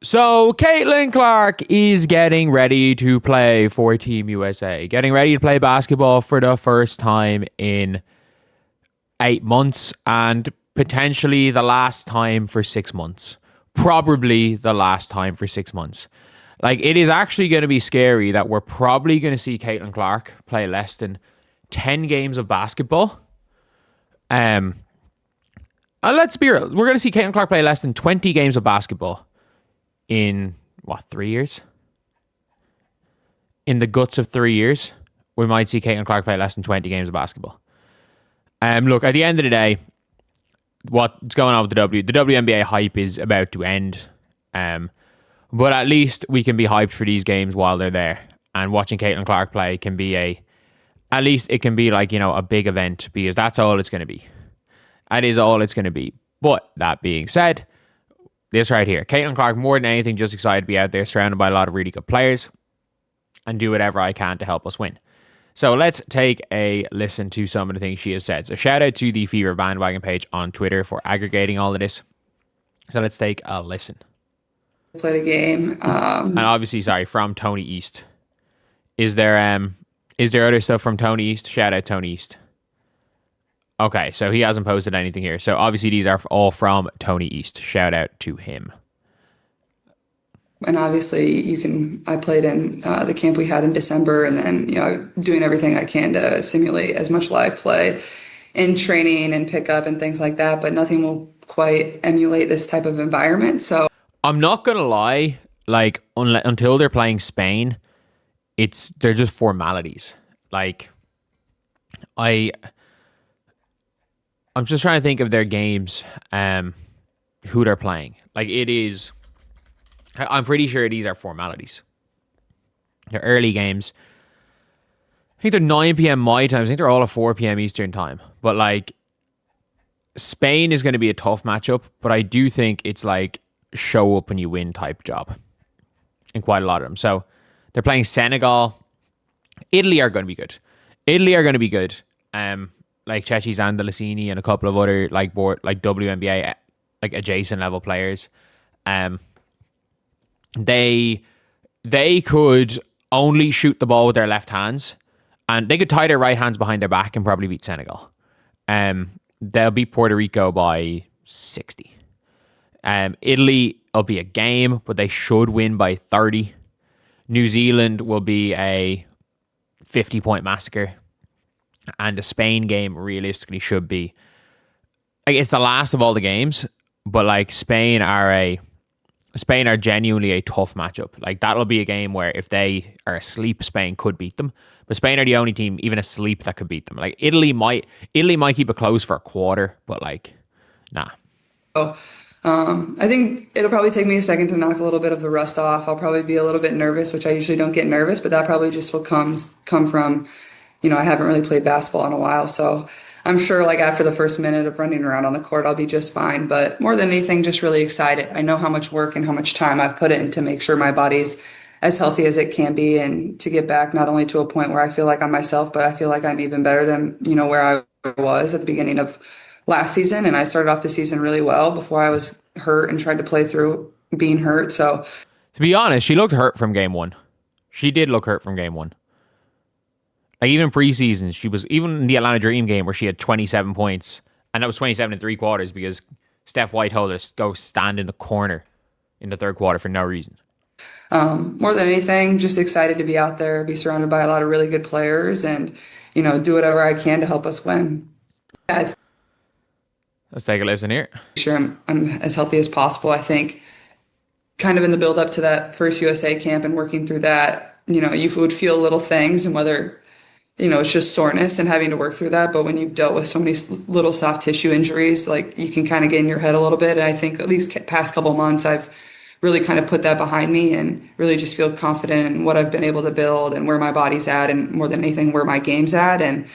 So, Caitlin Clark is getting ready to play for Team USA, getting ready to play basketball for the first time in 8 months and potentially the last time for 6 months. Probably the last time for 6 months. Like, it is actually going to be scary that we're probably going to see Caitlin Clark play less than 10 games of basketball. And let's be real, we're going to see Caitlin Clark play less than 20 games of basketball in, 3 years? In the guts of 3 years, we might see Caitlin Clark play less than 20 games of basketball. Look, at the end of the day, what's going on with the WNBA hype is about to end. But at least we can be hyped for these games while they're there. And watching Caitlin Clark play can be at least it can be like, a big event, because that's all it's going to be. That is all it's going to be. But that being said, this right here, Caitlin Clark, more than anything, just excited to be out there surrounded by a lot of really good players and do whatever I can to help us win. So let's take a listen to some of the things she has said. So shout out to the Fever Bandwagon page on Twitter for aggregating all of this. So let's take a listen. Played a game. And obviously, sorry, from Tony East. Is there other stuff from Tony East? Shout out Tony East. Okay, so he hasn't posted anything here. So obviously these are all from Tony East. Shout out to him. And obviously I played in the camp we had in December, and then, doing everything I can to simulate as much live play in training and pickup and things like that, but nothing will quite emulate this type of environment. So I'm not going to lie, like until they're playing Spain, they're just formalities. Like I'm just trying to think of their games, who they're playing. Like I'm pretty sure these are formalities. They're early games. I think they're 9 p.m. my time. I think they're all at 4 p.m. Eastern time. But like, Spain is going to be a tough matchup, but I do think it's like show up and you win type job in quite a lot of them. So they're playing Senegal. Italy are going to be good. Like Ceci Zandalasini and a couple of other like WNBA like adjacent level players. They could only shoot the ball with their left hands, and they could tie their right hands behind their back and probably beat Senegal. They'll beat Puerto Rico by 60. Italy will be a game, but they should win by 30. New Zealand will be a 50-point massacre. And the Spain game realistically should be, like, it's the last of all the games, but like Spain are genuinely a tough matchup. Like, that'll be a game where if they are asleep, Spain could beat them. But Spain are the only team, even asleep, that could beat them. Like, Italy might keep it close for a quarter, but like, nah. I think it'll probably take me a second to knock a little bit of the rust off. I'll probably be a little bit nervous, which I usually don't get nervous, but that probably just will come from, I haven't really played basketball in a while. So I'm sure like after the first minute of running around on the court, I'll be just fine. But more than anything, just really excited. I know how much work and how much time I've put in to make sure my body's as healthy as it can be, and to get back not only to a point where I feel like I'm myself, but I feel like I'm even better than, where I was at the beginning of last season. And I started off the season really well before I was hurt and tried to play through being hurt. So to be honest, she looked hurt from game one. She did look hurt from game one. Like, even preseason, she was, even in the Atlanta Dream game where she had 27 points, and that was 27 in 3 quarters because Steph White told her to go stand in the corner in the third quarter for no reason. More than anything, just excited to be out there, be surrounded by a lot of really good players, and, do whatever I can to help us win. Let's take a listen here. Sure, I'm as healthy as possible. I think kind of in the build up to that first USA camp and working through that, you would feel little things, and whether it's just soreness and having to work through that. But when you've dealt with so many little soft tissue injuries, like, you can kind of get in your head a little bit. And I think at least past couple months, I've really kind of put that behind me and really just feel confident in what I've been able to build and where my body's at, and more than anything, where my game's at. And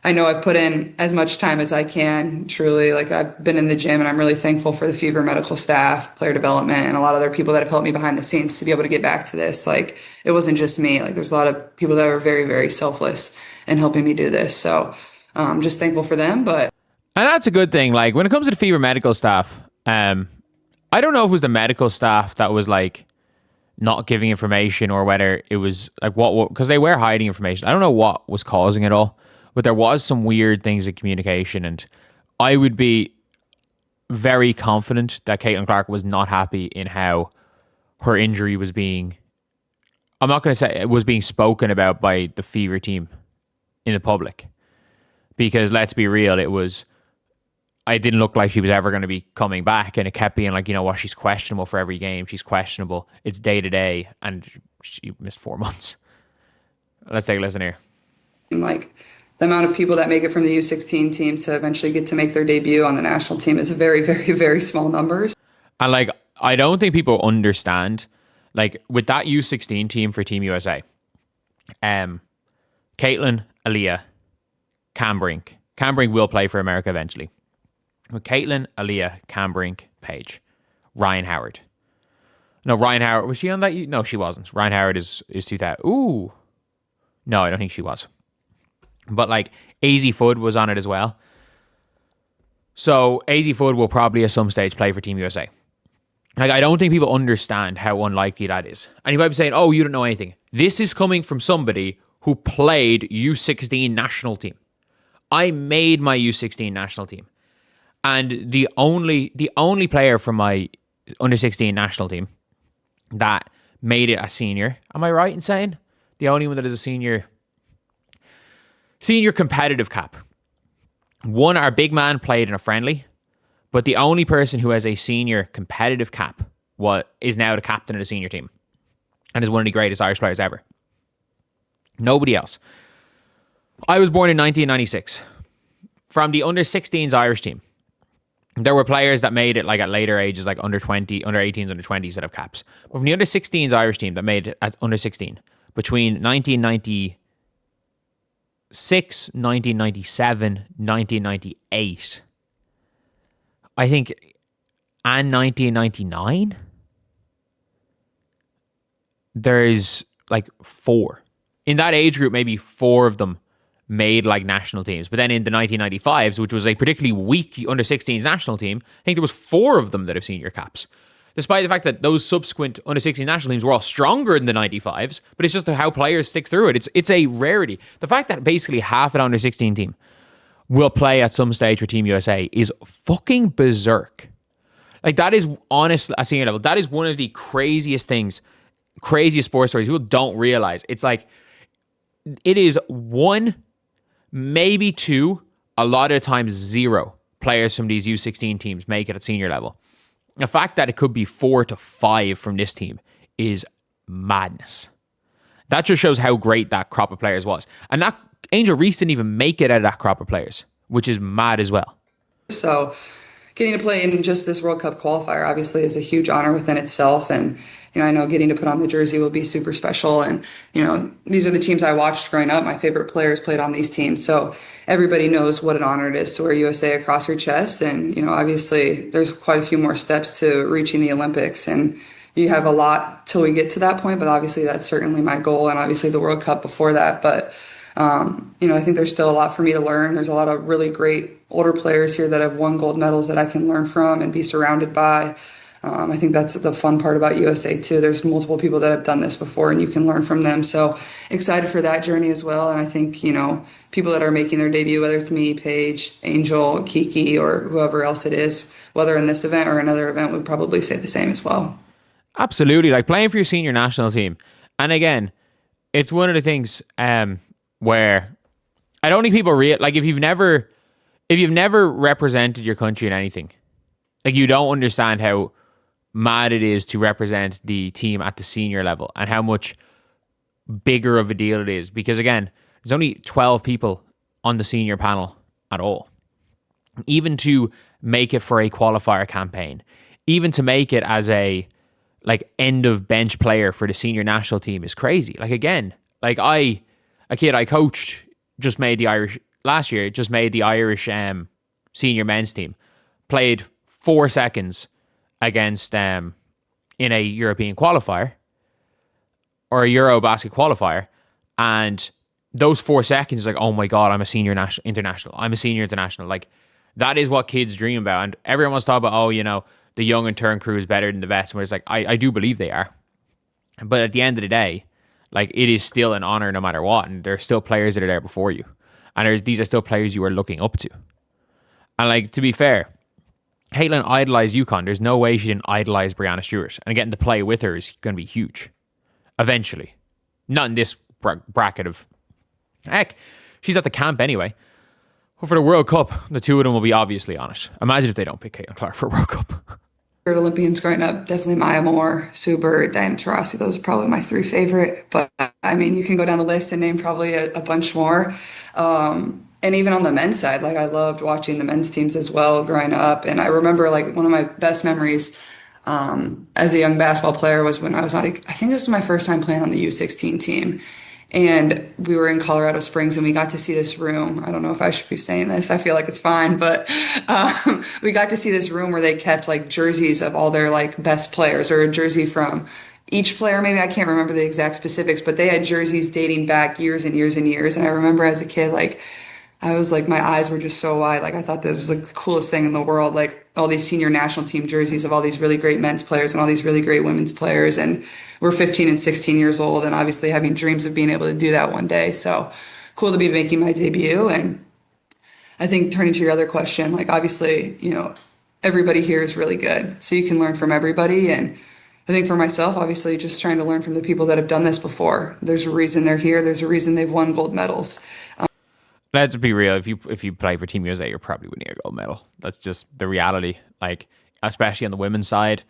I know I've put in as much time as I can, truly. Like, I've been in the gym, and I'm really thankful for the Fever medical staff, player development, and a lot of other people that have helped me behind the scenes to be able to get back to this. Like, it wasn't just me. Like, there's a lot of people that were very, very selfless in helping me do this. So I'm just thankful for them. And that's a good thing. Like, when it comes to the Fever medical staff, I don't know if it was the medical staff that was like not giving information or whether it was like what because they were hiding information. I don't know what was causing it all, but there was some weird things in communication, and I would be very confident that Caitlin Clark was not happy in how her injury was being. I'm not going to say it was being spoken about by the Fever team in the public, because let's be real, it was. It didn't look like she was ever going to be coming back, and it kept being like, she's questionable for every game. She's questionable. It's day to day, and she missed 4 months. Let's take a listen here. Like the amount of people that make it from the U16 team to eventually get to make their debut on the national team is a very, very, very small numbers. And like, I don't think people understand, like with that U16 team for Team USA, Caitlin, Aaliyah, Cam Brink. Cam Brink will play for America eventually. With Caitlin, Aaliyah, Cam Brink, Paige, Ryan Howard. No, Ryan Howard, was she on that? No, she wasn't. Ryan Howard is 2000. Ooh. No, I don't think she was. But like, AZ Fudd was on it as well. So AZ Fudd will probably at some stage play for Team USA. Like, I don't think people understand how unlikely that is. And you might be saying, oh, you don't know anything. This is coming from somebody who played U16 national team. I made my U16 national team. And the only player from my under-16 national team that made it a senior, am I right in saying? The only one that is a senior competitive cap. One, our big man played in a friendly, but the only person who has a senior competitive cap is now the captain of the senior team and is one of the greatest Irish players ever. Nobody else. I was born in 1996. From the under-16s Irish team, there were players that made it like at later ages, like under 20, under 18s, under 20s that have caps. But from the under 16s Irish team that made it at under 16 between 1996, 1997, 1998, I think, and 1999, there's like 4. In that age group, maybe 4 of them made like national teams. But then in the 1995s, which was a particularly weak under 16s national team, I think there was 4 of them that have senior caps. Despite the fact that those subsequent under 16 national teams were all stronger in the 95s, but it's just how players stick through it. It's a rarity. The fact that basically half an under 16 team will play at some stage for Team USA is fucking berserk. Like, that is honestly at senior level. That is one of the craziest things, craziest sports stories people don't realize. It's like, it is 1, maybe 2, a lot of times 0 players from these U16 teams make it at senior level. The fact that it could be 4 to 5 from this team is madness. That just shows how great that crop of players was. And that Angel Reese didn't even make it out of that crop of players, which is mad as well. So getting to play in just this World Cup qualifier obviously is a huge honor within itself. And, I know getting to put on the jersey will be super special. And, these are the teams I watched growing up. My favorite players played on these teams. So everybody knows what an honor it is to wear USA across your chest. And, obviously there's quite a few more steps to reaching the Olympics. And you have a lot till we get to that point. But obviously that's certainly my goal. And obviously the World Cup before that. But, I think there's still a lot for me to learn. There's a lot of really great older players here that have won gold medals that I can learn from and be surrounded by. I think that's the fun part about USA too. There's multiple people that have done this before and you can learn from them. So excited for that journey as well. And I think, people that are making their debut, whether it's me, Paige, Angel, Kiki, or whoever else it is, whether in this event or another event, would probably say the same as well. Absolutely. Like playing for your senior national team. And again, it's one of the things where I don't think people like if you've never represented your country in anything, like you don't understand how mad it is to represent the team at the senior level and how much bigger of a deal it is. Because again, there's only 12 people on the senior panel at all. Even to make it for a qualifier campaign, even to make it as a end of bench player for the senior national team is crazy. Like again, like a kid I coached just made the Irish last year, just made the Irish senior men's team, played 4 seconds against in a European qualifier or a Euro basket qualifier, and those 4 seconds is like, oh my god, I'm a senior international. I'm a senior international. Like that is what kids dream about, and everyone wants to talk about, the young and turn crew is better than the vets. Where it's like, I do believe they are. But at the end of the day, like, it is still an honor no matter what. And there are still players that are there before you. And these are still players you are looking up to. And like, to be fair, Caitlin idolized UConn. There's no way she didn't idolize Breanna Stewart. And getting to play with her is going to be huge. Eventually. Not in this bracket of... Heck, she's at the camp anyway. But for the World Cup, the two of them will be obviously on it. Imagine if they don't pick Caitlin Clark for World Cup. Olympians growing up, definitely Maya Moore, Steward, Diana Taurasi. Those are probably my three favorite. But I mean, you can go down the list and name probably a bunch more. And even on the men's side, like I loved watching the men's teams as well growing up. And I remember like one of my best memories as a young basketball player was when I was like, I think this was my first time playing on the U16 team. And we were in Colorado Springs and we got to see this room. I don't know if I should be saying this. I feel like it's fine, but we got to see this room where they kept like jerseys of all their like best players, or a jersey from each player. Maybe I can't remember the exact specifics, but they had jerseys dating back years and years and years. And I remember as a kid, like I was like, my eyes were just so wide. Like I thought that was like the coolest thing in the world. Like all these senior national team jerseys of all these really great men's players and all these really great women's players. And we're 15 and 16 years old and obviously having dreams of being able to do that one day. So cool to be making my debut. And I think turning to your other question, like obviously, you know, everybody here is really good. So you can learn from everybody. And I think for myself, obviously just trying to learn from the people that have done this before. There's a reason they're here. There's a reason they've won gold medals. Let's be real. If you play for Team USA, you're probably winning a gold medal. That's just the reality. Like, especially on the women's side,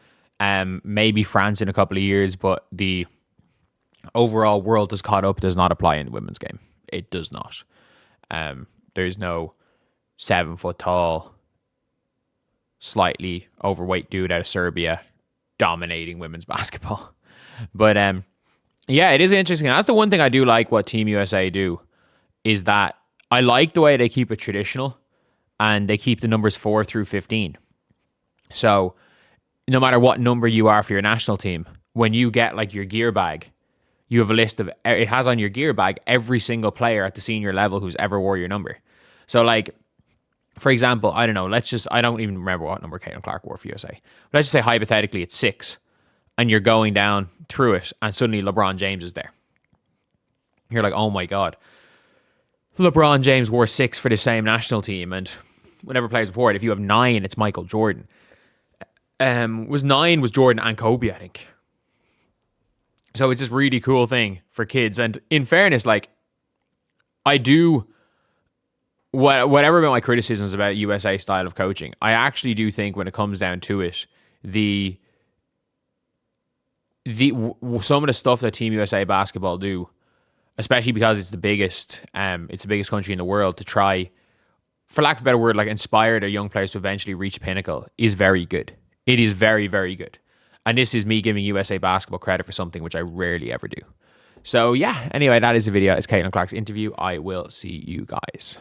maybe France in a couple of years, but the overall world has caught up. Does not apply in the women's game. It does not. There's no 7 foot tall, slightly overweight dude out of Serbia dominating women's basketball. But yeah, it is interesting. That's the one thing I do like what Team USA do, is that I like the way they keep it traditional and they keep the numbers 4 through 15. So no matter what number you are for your national team, when you get like your gear bag, you have a list of, it has on your gear bag every single player at the senior level who's ever wore your number. So like, for example, I don't know, I don't even remember what number Caitlin Clark wore for USA. But let's just say hypothetically it's 6 and you're going down through it and suddenly LeBron James is there. You're like, oh my God. LeBron James wore 6 for the same national team, and whatever players before it, if you have 9, it's Michael Jordan. 9 was Jordan and Kobe, I think. So it's this really cool thing for kids. And in fairness, like, I do, whatever about my criticisms about USA style of coaching, I actually do think when it comes down to it, some of the stuff that Team USA basketball do, especially because it's the biggest country in the world, to try, for lack of a better word, like inspire their young players to eventually reach pinnacle, is very good. It is very, very good. And this is me giving USA basketball credit for something which I rarely ever do. So yeah, anyway, that is the video. It's Caitlin Clark's interview. I will see you guys.